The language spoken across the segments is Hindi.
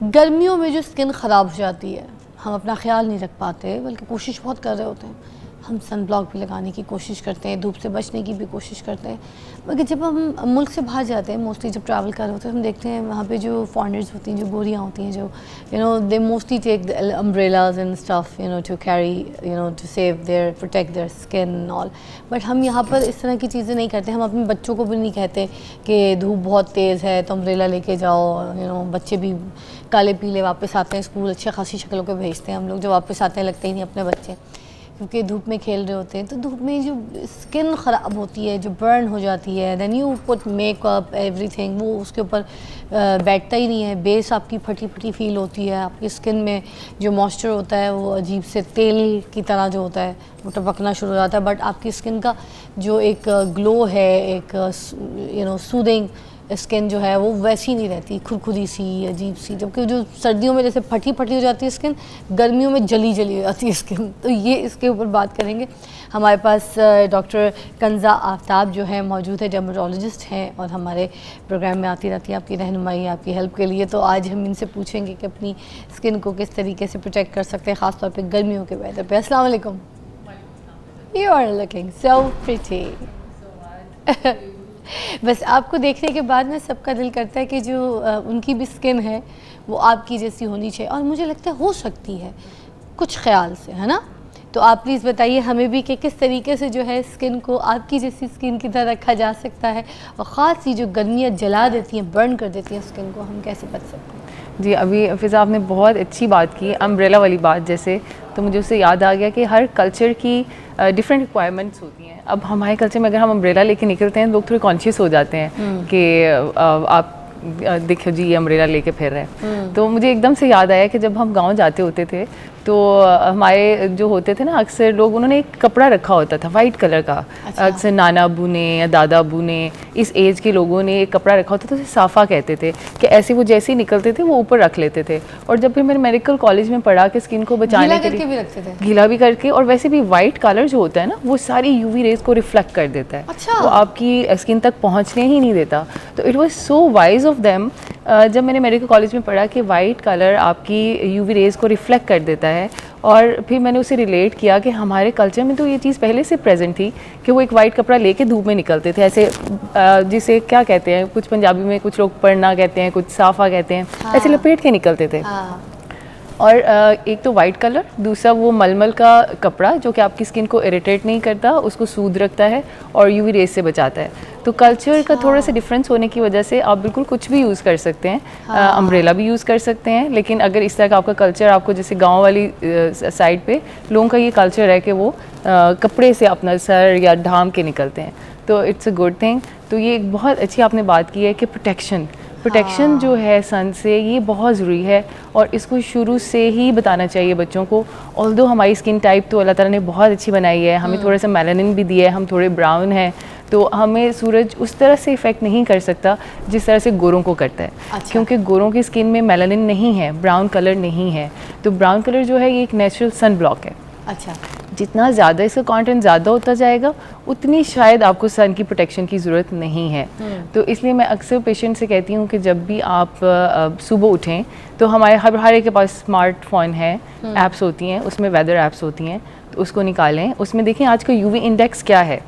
गर्मियों में जो स्किन ख़राब हो जाती है, हम अपना ख्याल नहीं रख पाते, बल्कि कोशिश बहुत कर रहे होते हैं। हम सन ब्लॉक भी लगाने की कोशिश करते हैं, धूप से बचने की भी कोशिश करते हैं, मगर जब हम मुल्क से बाहर जाते हैं, मोस्टली जब ट्रैवल कर रहे होते हैं, हम देखते हैं वहाँ पे जो फॉरेनर्स होती हैं, जो गोरियाँ होती हैं, जो they mostly take the umbrellas and stuff to carry to save their protect their skin all. But हम यहाँ पर इस तरह की चीज़ें नहीं करते। हम अपने बच्चों को भी नहीं कहते कि धूप बहुत तेज़ है तो अम्ब्रेला लेके जाओ। बच्चे भी काले पीले वापस आते हैं स्कूल, अच्छे खासी शक्लों के भेजते हैं हम लोग, जो वापस आते हैं लगते ही नहीं अपने बच्चे, क्योंकि धूप में खेल रहे होते हैं। तो धूप में जो स्किन ख़राब होती है, जो बर्न हो जाती है, then you put makeup everything, वो उसके ऊपर बैठता ही नहीं है। बेस आपकी फटी फटी फील होती है, आपकी स्किन में जो मॉइस्चर होता है वो अजीब से तेल की तरह जो होता है वो टपकना शुरू हो जाता है। बट आपकी स्किन का जो एक ग्लो है, एक सूदिंग स्किन जो है वो वैसी नहीं रहती, खुरखुरी सी अजीब सी। जबकि जो सर्दियों में जैसे फटी फटी हो जाती है स्किन, गर्मियों में जली जली हो जाती है स्किन। तो ये इसके ऊपर बात करेंगे। हमारे पास डॉक्टर कंजा आफ्ताब जो है मौजूद है, डर्मेटोलॉजिस्ट हैं और हमारे प्रोग्राम में आती रहती है आपकी रहनुमाई, आपकी हेल्प के लिए। तो आज हम इनसे पूछेंगे कि अपनी स्किन को किस तरीके से प्रोटेक्ट कर सकते हैं, ख़ासतौर पर गर्मियों के वेदर पे। अस्सलाम वालेकुम। You are looking so pretty. बस आपको देखने के बाद ना सबका दिल करता है कि जो उनकी भी स्किन है वो आपकी जैसी होनी चाहिए, और मुझे लगता है हो सकती है कुछ ख्याल से, है ना? तो आप प्लीज़ बताइए हमें भी कि किस तरीके से जो है स्किन को आपकी जैसी स्किन की तरह रखा जा सकता है, और ख़ास ही जो गर्मियाँ जला देती हैं, बर्न कर देती हैं स्किन को, हम कैसे बच सकते हैं? जी, अभी फ़िज़ा आपने बहुत अच्छी बात की, अम्ब्रेला वाली बात जैसे, तो मुझे उससे याद आ गया कि हर कल्चर की डिफरेंट रिक्वायरमेंट्स होती हैं। अब हमारे कल्चर में अगर हम अम्ब्रेला लेके निकलते हैं, लोग थोड़े कॉन्शियस हो जाते हैं कि आप देखो जी ये अम्ब्रेला लेके फिर रहे हैं। तो मुझे एकदम से याद आया कि जब हम गांव जाते होते थे तो हमारे जो होते थे ना, अक्सर लोग, उन्होंने एक कपड़ा रखा होता था वाइट कलर का। अच्छा। अक्सर नाना अबू ने या दादा अबू ने, इस एज के लोगों ने एक कपड़ा रखा होता था, उसे साफ़ा कहते थे, कि ऐसे वो जैसे ही निकलते थे वो ऊपर रख लेते थे। और जब फिर मैंने मेडिकल कॉलेज में पढ़ा कि स्किन को बचाने के लिए भी रखते थे, गीला भी करके, और वैसे भी वाइट कलर जो होता है ना वो सारी यूवी रेज को रिफ्लेक्ट कर देता है। अच्छा। वो आपकी स्किन तक पहुँचने ही नहीं देता। तो it was so wise of them, जब मैंने मेडिकल कॉलेज में पढ़ा कि वाइट कलर आपकी यूवी रेज को रिफ्लेक्ट कर देता है, और फिर मैंने उसे रिलेट किया कि हमारे कल्चर में तो ये चीज़ पहले से प्रेजेंट थी कि वो एक वाइट कपड़ा लेके धूप में निकलते थे, ऐसे जिसे क्या कहते हैं, कुछ पंजाबी में कुछ लोग पढ़ना कहते हैं, कुछ साफ़ा कहते हैं। हाँ। ऐसे लपेट के निकलते थे। हाँ। और एक तो वाइट कलर, दूसरा वो मलमल का कपड़ा जो कि आपकी स्किन को इरिटेट नहीं करता, उसको सूद रखता है और यूवी रेज से बचाता है। तो कल्चर का थोड़ा सा डिफरेंस होने की वजह से आप बिल्कुल कुछ भी यूज़ कर सकते हैं। हाँ। अम्ब्रेला भी यूज़ कर सकते हैं, लेकिन अगर इस तरह का आपका कल्चर, आपको जैसे गांव वाली साइड पे लोगों का ये कल्चर है कि वो कपड़े से अपना सर या ढाम के निकलते हैं, तो इट्स अ गुड थिंग। तो ये एक बहुत अच्छी आपने बात की है कि प्रोटेक्शन हाँ। जो है सन से, ये बहुत ज़रूरी है, और इसको शुरू से ही बताना चाहिए बच्चों को। ऑल्दो हमारी स्किन टाइप तो अल्लाह ताला ने बहुत अच्छी बनाई है, हमें थोड़ा सा मेलानिन भी दिया है, हम थोड़े ब्राउन हैं, तो हमें सूरज उस तरह से इफ़ेक्ट नहीं कर सकता जिस तरह से गोरों को करता है। अच्छा। क्योंकि गोरों की स्किन में मेलानिन नहीं है, ब्राउन कलर नहीं है। तो ब्राउन कलर जो है ये एक नेचुरल सन ब्लॉक है। अच्छा। जितना ज़्यादा इसका कंटेंट ज़्यादा होता जाएगा, उतनी शायद आपको सन की प्रोटेक्शन की ज़रूरत नहीं है। तो इसलिए मैं अक्सर पेशेंट से कहती हूँ कि जब भी आप सुबह उठें तो हमारे हर एक के पास स्मार्टफोन है, ऐप्स होती हैं, उसमें वेदर ऐप्स होती हैं, तो उसको निकालें, उसमें देखें आज का यूवी इंडेक्स क्या है।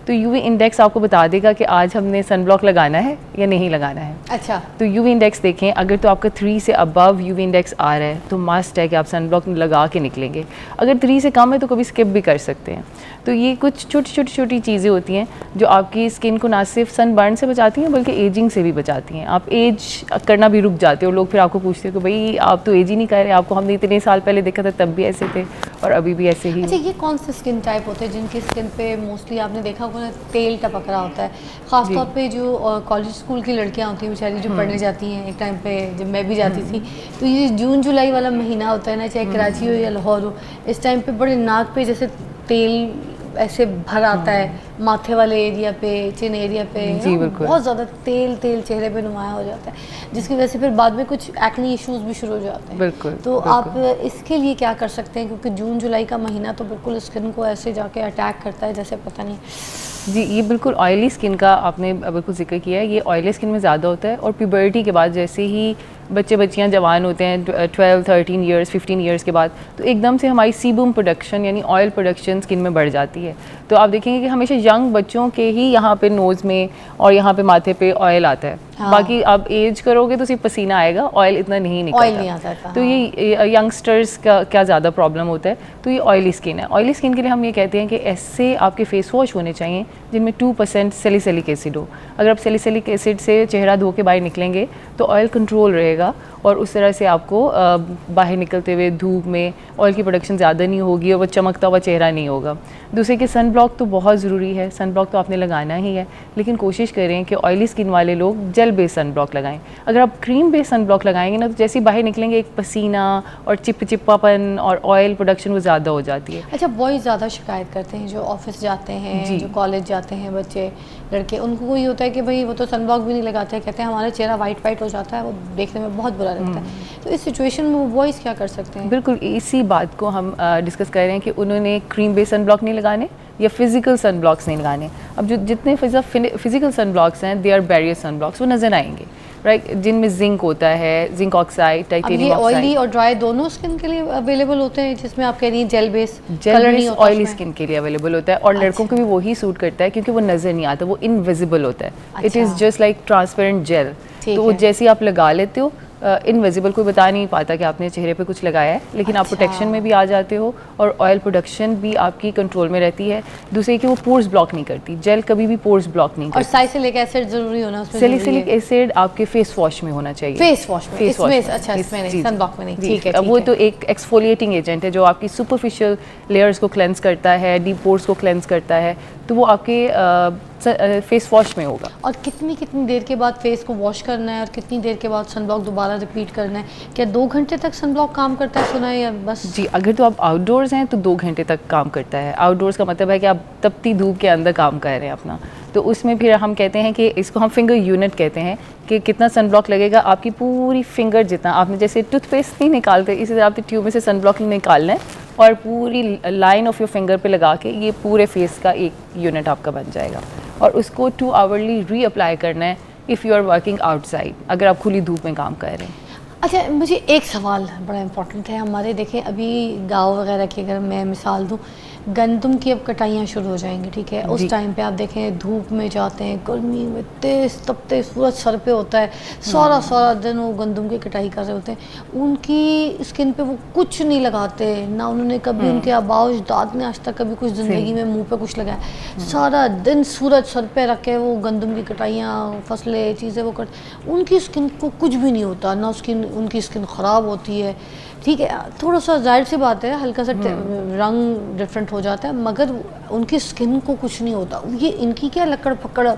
तो यूवी इंडेक्स आपको बता देगा कि आज हमने सन ब्लॉक लगाना है या नहीं लगाना है। अच्छा। तो यूवी इंडेक्स देखें, अगर तो आपका 3 से अबव यूवी इंडेक्स आ रहा है तो मस्ट है कि आप सन ब्लॉक लगा के निकलेंगे। अगर 3 से कम है तो कभी स्किप भी कर सकते हैं। तो ये कुछ छोटी चीज़ें होती हैं जो आपकी स्किन को ना सिर्फ सन बर्न से बचाती हैं बल्कि एजिंग से भी बचाती हैं। आप एज करना भी रुक जाते हो, लोग फिर आपको पूछते हैं कि भाई आप तो एज ही नहीं कर रहे, आपको हमने इतने साल पहले देखा था तब भी ऐसे थे और अभी भी ऐसे ही। अच्छा, ये कौन से स्किन टाइप होते हैं जिनकी स्किन पे मोस्टली आपने देखा होगा ना तेल टपक रहा होता है? ख़ासतौर पे जो कॉलेज स्कूल की लड़कियाँ होती हैं बेचारी, जो पढ़ने जाती हैं, एक टाइम पे जब मैं भी जाती थी, तो ये जून जुलाई वाला महीना होता है ना, चाहे कराची हो या लाहौर हो, इस टाइम पे बड़े नाक पे जैसे तेल ऐसे भर आता है, माथे वाले एरिया पे, चिन एरिया पे, जी बिल्कुल, बहुत ज़्यादा तेल चेहरे पे नुमाया हो जाता है, जिसकी वजह से फिर बाद में कुछ एक्ने इश्यूज भी शुरू हो जाते हैं। बिल्कुल। तो आप इसके लिए क्या कर सकते हैं, क्योंकि जून जुलाई का महीना तो बिल्कुल स्किन को ऐसे जाके अटैक करता है जैसे पता नहीं। जी, ये बिल्कुल ऑयली स्किन का आपने बिल्कुल जिक्र किया है, ये ऑयली स्किन में ज़्यादा होता है, और प्यूबर्टी के बाद जैसे ही बच्चे बच्चियाँ जवान होते हैं 12 13 ईयर्स 15 ईयर्स के बाद, तो एकदम से हमारी सीबम प्रोडक्शन यानी ऑयल प्रोडक्शन स्किन में बढ़ जाती है। तो आप देखेंगे कि हमेशा यंग बच्चों के ही यहाँ पे नोज़ में और यहाँ पे माथे पे ऑयल आता है। हाँ। बाकी आप एज करोगे तो सिर्फ पसीना आएगा, ऑयल इतना नहीं निकलता। ऑयल नहीं आता था, तो ये यंगस्टर्स का क्या ज़्यादा प्रॉब्लम होता है, तो ये ऑयली स्किन है। ऑयली स्किन के लिए हम ये कहते हैं कि ऐसे आपके फेस वॉश होने चाहिए जिनमें 2% सैलिसिलिक एसिड हो। अगर आप सैलिसिलिक एसिड से चेहरा धो के बाहर निकलेंगे तो ऑयल कंट्रोल रहेगा और उस तरह से आपको बाहर निकलते हुए धूप में ऑयल की प्रोडक्शन ज़्यादा नहीं होगी और वो चमकता हुआ चेहरा नहीं होगा। दूसरे कि सन ब्लॉक तो बहुत ज़रूरी है, सन ब्लॉक तो आपने लगाना ही है, लेकिन कोशिश करें कि ऑयली स्किन वाले लोग जेल बेस्ड सन ब्लॉक लगाएं। अगर आप क्रीम बेस्ड सन ब्लॉक लगाएंगे ना, तो जैसे ही बाहर निकलेंगे एक पसीना और चिपचिपापन और ऑयल प्रोडक्शन वो ज़्यादा हो जाती है। अच्छा, बॉयज़ ज़्यादा शिकायत करते हैं जो ऑफिस जाते हैं, जो कॉलेज जाते हैं बच्चे लड़के, उनको ये होता है कि भाई वो तो सन ब्लॉक भी नहीं लगाते हैं, कहते हैं हमारा चेहरा वाइट हो जाता है, वो देखने में बहुत बुरा लगता है। तो इस सिचुएशन में वो बॉयज़ क्या कर सकते हैं? बिल्कुल इसी बात को हम डिस्कस कर रहे हैं कि उन्होंने क्रीम बेस्ड सन ब्लॉक नहीं लगाने या फिजिकल सन ब्लॉक्स नहीं लगाने। अब जो जितने फिजिकल सन ब्लॉक्स हैं they are barrier sunblocks, वो नज़र आएंगे, राइट, जिनमें जिंक होता है, zinc oxide, titanium oxide. Oily और ड्राई दोनों स्किन के लिए अवेलेबल होते हैं, जिसमें आप कह रही हैं जेल बेस ऑयली स्किन के लिए अवेलेबल होता है और लड़कों को भी वही सूट करता है क्योंकि वो नज़र नहीं आता, वो इनविजिबल होता है। It is just like transparent gel. तो वो जैसे आप लगा लेते हो इनविजिबल, कोई बता नहीं पाता कि आपने चेहरे पे कुछ लगाया है, लेकिन आप प्रोटेक्शन में भी आ जाते हो और ऑयल प्रोडक्शन भी आपकी कंट्रोल में रहती है। दूसरे कि वो पोर्स ब्लॉक नहीं करती, जेल कभी भी पोर्स ब्लॉक नहीं करती। और सैलिसिलिक एसिड जरूरी होना उसमें, सैलिसिलिक एसिड आपके फेस वॉश में होना चाहिए। फेस वॉश में, इसमें अच्छा, इसमें नहीं, सन ब्लॉक में नहीं, ठीक है। वो तो एक एक्सफोलिएटिंग एजेंट है जो आपकी सुपरफिशियल लेयर्स को क्लेंस करता है, डीप पोर्स को क्लेंस करता है, तो वो आपके फेस वॉश में होगा। और कितनी देर के बाद फेस को वॉश करना है और कितनी देर के बाद सन ब्लॉक दोबारा रिपीट करना है? क्या 2 घंटे तक सन ब्लॉक काम करता है, सुना है, या बस? जी, अगर तो आप आउटडोर्स हैं तो 2 घंटे तक काम करता है। आउटडोर्स का मतलब है कि आप तपती धूप के अंदर काम कर रहे हैं अपना, तो उसमें फिर हम कहते हैं कि इसको हम फिंगर यूनिट कहते हैं कि कितना सन ब्लॉक लगेगा आपकी पूरी फिंगर जितना। आपने जैसे टूथपेस्ट नहीं निकालते, इसी तरह आपने ट्यूब में से सन ब्लॉक निकालना है और पूरी लाइन ऑफ योर फिंगर पे लगा के ये पूरे फेस का एक यूनिट आपका बन जाएगा और उसको 2 आवरली रीअप्लाई करना है if you are working outside, अगर आप खुली धूप में काम कर रहे हैं। अच्छा, मुझे एक सवाल बड़ा इम्पोर्टेंट है। हमारे देखें अभी गांव वगैरह की अगर मैं मिसाल दूं, गंदम की अब कटाइयाँ शुरू हो जाएंगी, ठीक है? उस टाइम पे आप देखें धूप में जाते हैं, गर्मी में तेज़ तपते सूरज सर पे होता है, सारा दिन वो गंदम की कटाई कर रहे होते हैं। उनकी स्किन पे वो कुछ नहीं लगाते ना, उन्होंने कभी उनके आबाओ अजदाद ने आज तक कभी कुछ ज़िंदगी में मुंह पे कुछ लगाया। सारा दिन सूरज सर पे रख के वो गंदम की कटाइयाँ, फसलें, चीज़ें वो करते, उनकी स्किन को कुछ भी नहीं होता ना, उनकी स्किन ख़राब होती है, ठीक है, थोड़ा सा जाहिर सी बात है, हल्का सा रंग डिफरेंट हो जाता है, मगर उनकी स्किन को कुछ नहीं होता। ये इनकी क्या लकड़ पकड़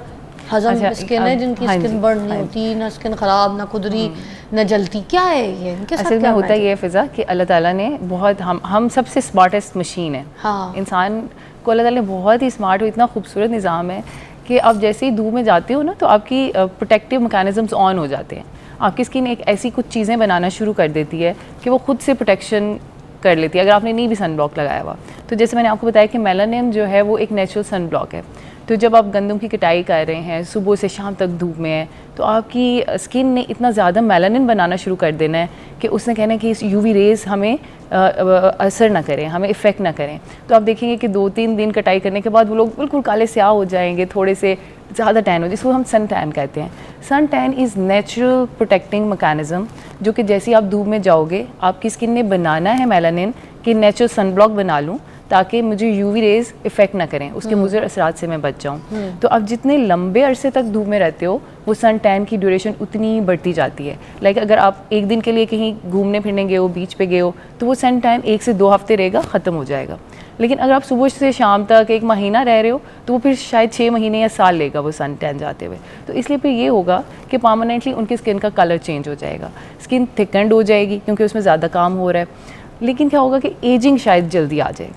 हजम स्किन है जिनकी स्किन बर्न नहीं होती, ना स्किन ख़राब, ना खुदरी, ना जलती, क्या है ये इनके साथ? असल में होता ये है फ़िज़ा कि अल्लाह ताला ने बहुत हम सबसे स्मार्टेस्ट मशीन है। हाँ, इंसान को अल्लाह ताला ने बहुत ही स्मार्ट, इतना खूबसूरत निज़ाम है कि आप जैसे ही धूप में जाते हो ना तो आपकी प्रोटेक्टिव मैकेनिज़म्स ऑन हो जाते हैं। आपकी स्किन एक ऐसी कुछ चीज़ें बनाना शुरू कर देती है कि वो खुद से प्रोटेक्शन कर लेती है अगर आपने नहीं भी सन ब्लॉक लगाया हुआ। तो जैसे मैंने आपको बताया कि मेलानिन जो है वो एक नेचुरल सन ब्लॉक है। तो जब आप गंदम की कटाई कर रहे हैं, सुबह से शाम तक धूप में है, तो आपकी स्किन ने इतना ज़्यादा मेलानिन बनाना शुरू कर देना है कि उसने कहना है कि इस यूवी रेज़ हमें असर ना करें, हमें इफ़ेक्ट ना करें। तो आप देखेंगे कि 2-3 दिन कटाई करने के बाद वो लोग बिल्कुल काले स्याह हो जाएंगे, थोड़े से ज़्यादा टैन हो, जिसको हम सन टैन कहते हैं। Suntan is natural protecting mechanism, जो कि जैसे आप धूप में जाओगे आपकी स्किन ने बनाना है मेलानिन कि नेचुरल सन ब्लॉक बना लूँ ताकि मुझे यूवी रेज़ इफ़ेक्ट ना करें, उसके मुज़र असरात से मैं बच जाऊँ। तो आप जितने लंबे अरसे तक धूप में रहते हो वो सन टैन की ड्यूरेशन उतनी बढ़ती जाती है। लाइक अगर आप एक दिन के लिए कहीं घूमने फिरने गए हो, बीच पे गए हो, तो वो सन टैन 1 से 2 हफ्ते रहेगा, ख़त्म हो जाएगा। लेकिन अगर आप सुबह से शाम तक 1 महीना रह रहे हो तो वो फिर शायद 6 महीने या साल लेगा वो सन टैन जाते हुए। तो इसलिए फिर ये होगा कि परमानेंटली उनकी स्किन का कलर चेंज हो जाएगा, स्किन थिकनेड हो जाएगी क्योंकि उसमें ज़्यादा काम हो रहा है। लेकिन क्या होगा कि एजिंग शायद जल्दी आ जाए,